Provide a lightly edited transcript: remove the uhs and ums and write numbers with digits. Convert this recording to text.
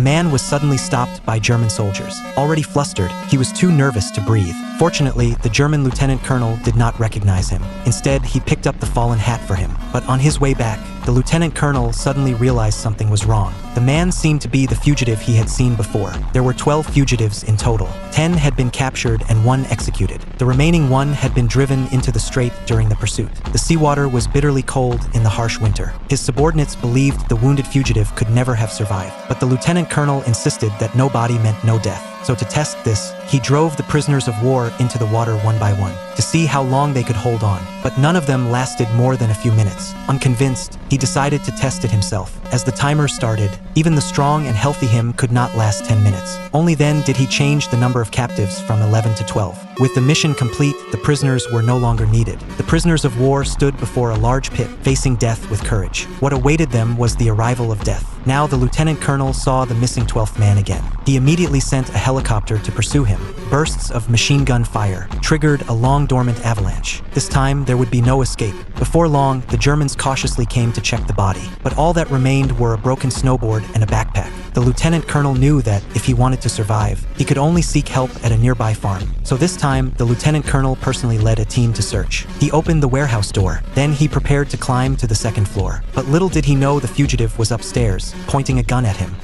man was suddenly stopped by German soldiers. Already flustered, he was too nervous to breathe. Fortunately, the German lieutenant colonel did not recognize him. Instead, he picked up the fallen hat for him. But on his way back, the lieutenant colonel suddenly realized something was wrong. The man seemed to be the fugitive he had seen before. There were 12 fugitives in total. 10 had been captured and 1 executed. The remaining 1 had been driven into the strait during the pursuit. The seawater was bitterly cold in the harsh winter. His subordinates believed the wounded fugitive could never have survived, but the lieutenant colonel insisted that no body meant no death. So to test this, he drove the prisoners of war into the water one by one to see how long they could hold on. But none of them lasted more than a few minutes. Unconvinced, he decided to test it himself. As the timer started, even the strong and healthy him could not last 10 minutes. Only then did he change the number of captives from 11 to 12. With the mission complete, the prisoners were no longer needed. The prisoners of war stood before a large pit, facing death with courage. What awaited them was the arrival of death. Now the lieutenant colonel saw the missing 12th man again. He immediately sent a helicopter to pursue him. Bursts of machine gun fire triggered a long-dormant avalanche. This time, there would be no escape. Before long, the Germans cautiously came to check the body, but all that remained were a broken snowboard and a backpack. The lieutenant colonel knew that, if he wanted to survive, he could only seek help at a nearby farm. So this time, the lieutenant colonel personally led a team to search. He opened the warehouse door. Then he prepared to climb to the second floor. But little did he know the fugitive was upstairs, pointing a gun at him.